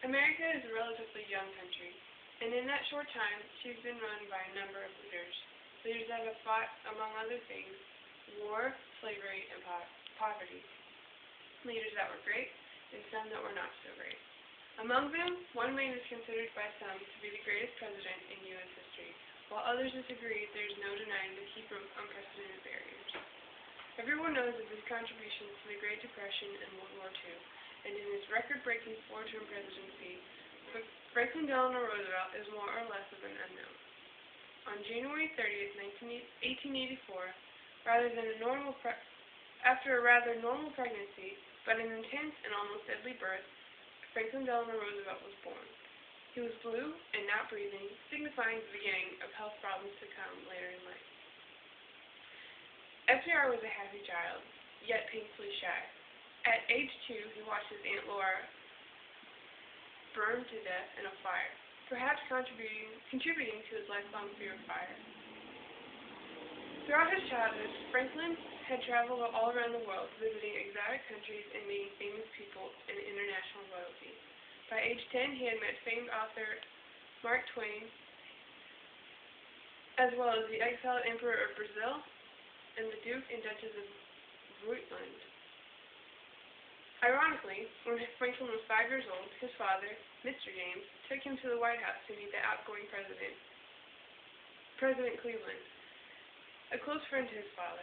America is a relatively young country, and in that short time, she's been run by a number of leaders. Leaders that have fought, among other things, war, slavery, and poverty. Leaders that were great, and some that were not so great. Among them, one man is considered by some to be the greatest president in U.S. history. While others disagree, there is no denying that he broke unprecedented barriers. Everyone knows of his contributions to the Great Depression and World War II, and in his record-breaking four-term presidency, Franklin Delano Roosevelt is more or less of an unknown. On January 30th, 1884, after a rather normal pregnancy, but an intense and almost deadly birth, Franklin Delano Roosevelt was born. He was blue and not breathing, signifying the beginning of health problems to come later in life. FDR was a happy child, yet painfully shy. At age 2, he watched his Aunt Laura burn to death in a fire, perhaps contributing to his lifelong fear of fire. Throughout his childhood, Franklin had traveled all around the world, visiting exotic countries and meeting famous people and international royalty. By age 10, he had met famed author Mark Twain, as well as the exiled Emperor of Brazil and the Duke and Duchess of Rutland. Ironically, when Franklin was 5 years old, his father, Mr. James, took him to the White House to meet the outgoing President Cleveland, a close friend to his father.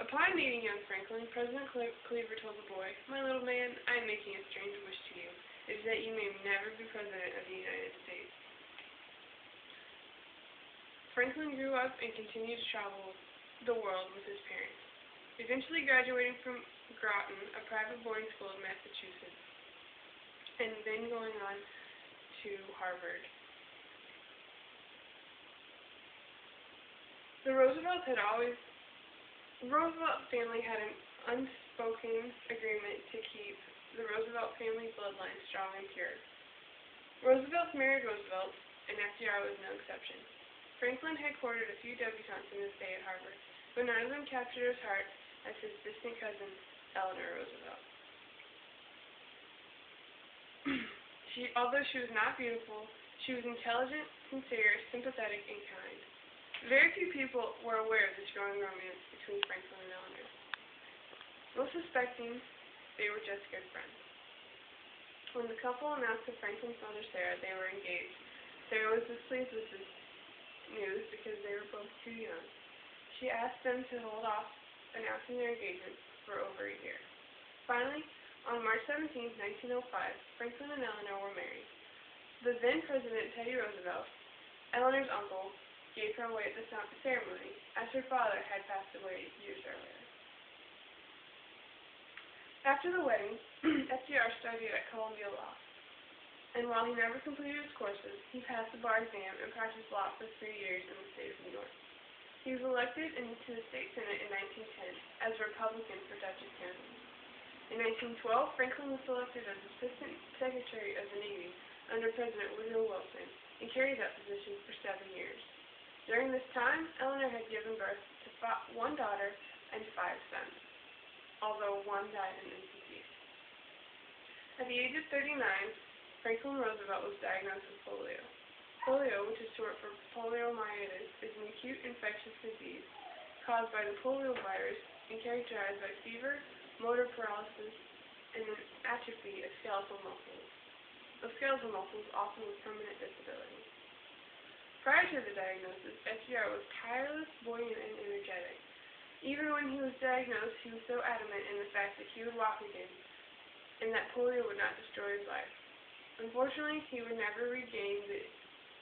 Upon meeting young Franklin, President Cleaver told the boy, "My little man, I am making a strange wish to you. It is that you may never be President of the United States." Franklin grew up and continued to travel the world with his parents, eventually graduating from Groton, a private boarding school in Massachusetts, and then going on to Harvard. The Roosevelt family had an unspoken agreement to keep the Roosevelt family bloodline strong and pure. Roosevelt's married Roosevelt, and FDR was no exception. Franklin had courted a few debutantes in his stay at Harvard, but none of them captured his heart as his distant cousin, Eleanor Roosevelt. Although she was not beautiful, she was intelligent, sincere, sympathetic, and kind. Very few people were aware of this growing romance between Franklin and Eleanor. Most suspecting, they were just good friends. When the couple announced to Franklin's mother, Sarah, they were engaged, Sarah was displeased with this news because they were both too young. She asked them to hold off announcing their engagement for over a year. Finally, on March 17, 1905, Franklin and Eleanor were married. The then President Teddy Roosevelt, Eleanor's uncle, gave her away at the ceremony, as her father had passed away years earlier. After the wedding, FDR studied at Columbia Law, and while he never completed his courses, he passed the bar exam and practiced law for 3 years in the state of New York. He was elected into the state senate in 1910 as a Republican for Dutchess County. In 1912, Franklin was selected as Assistant Secretary of the Navy under President Woodrow Wilson and carried that position for 7 years. During this time, Eleanor had given birth to 1 daughter and 5 sons, although one died in infancy. At the age of 39, Franklin Roosevelt was diagnosed with polio. Polio, which is short for poliomyelitis, is an acute infectious disease caused by the polio virus and characterized by fever, motor paralysis, and an atrophy of skeletal muscles, often with permanent disability. Prior to the diagnosis, FDR was tireless, buoyant, and energetic. Even when he was diagnosed, he was so adamant in the fact that he would walk again, and that polio would not destroy his life. Unfortunately, he would never regain the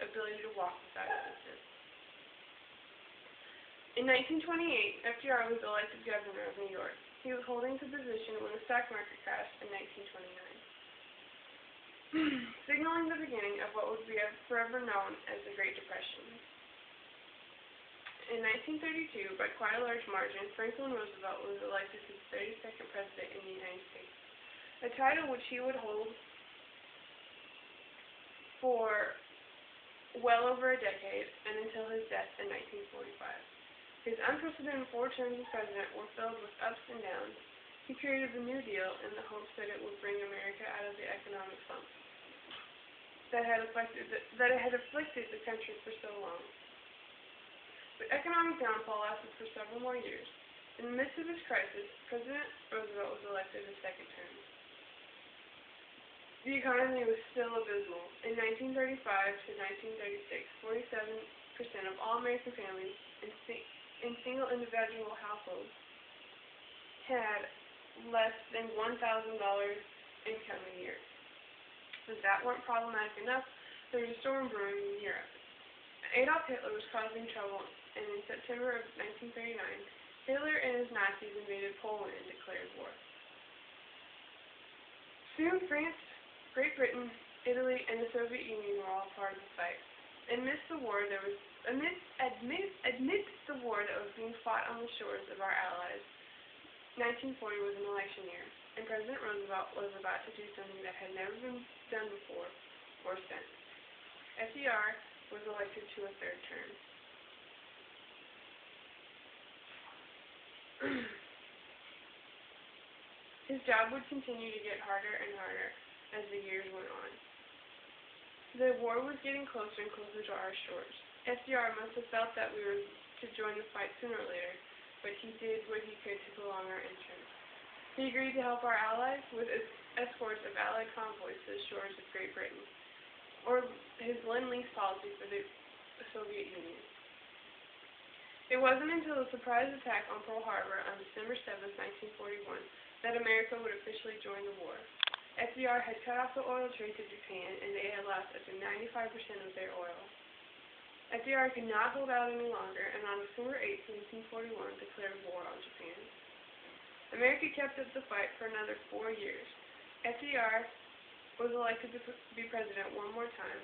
ability to walk without assistance. In 1928, FDR was elected governor of New York. He was holding the position when the stock market crashed in 1929, signaling the beginning of what would be forever known as the Great Depression. In 1932, by quite a large margin, Franklin Roosevelt was elected his 32nd president in the United States, a title which he would hold for well over a decade and until his death in 1945. His unprecedented 4 terms as president were filled with ups and downs. He created the New Deal in the hopes that it would bring America out of the economic slump. that it had afflicted the country for so long. But economic downfall lasted for several more years. In the midst of this crisis, President Roosevelt was elected a second term. The economy was still abysmal. In 1935 to 1936, 47% of all American families in single individual households had less than $1,000 income a year. If that weren't problematic enough, there was a storm brewing in Europe. Adolf Hitler was causing trouble, and in September of 1939, Hitler and his Nazis invaded Poland and declared war. Soon France, Great Britain, Italy, and the Soviet Union were all part of the fight. Amidst the war that was being fought on the shores of our allies, 1940 was an election year, and President Roosevelt was about to do something that had never been done before or since. FDR was elected to a third term. His job would continue to get harder and harder as the years went on. The war was getting closer and closer to our shores. FDR must have felt that we were to join the fight sooner or later, but he did what he could to prolong our entrance. He agreed to help our allies with escorts of Allied convoys to the shores of Great Britain, or his Lend-Lease policy for the Soviet Union. It wasn't until the surprise attack on Pearl Harbor on December 7, 1941, that America would officially join the war. FDR had cut off the oil trade to Japan, and they had lost up to 95% of their oil. FDR could not hold out any longer, and on December 8, 1941, declared war on Japan. America kept up the fight for another 4 years. FDR was elected to be president one more time,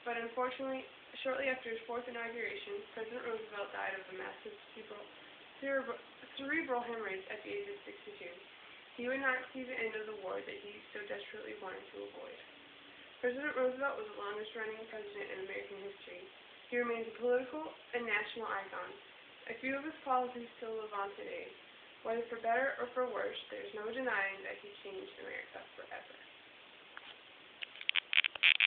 but unfortunately, shortly after his fourth inauguration, President Roosevelt died of a massive cerebral hemorrhage at the age of 62. He would not see the end of the war that he so desperately wanted to avoid. President Roosevelt was the longest-running president in American history. He remains a political and national icon. A few of his policies still live on today. Whether for better or for worse, there is no denying that he changed America forever.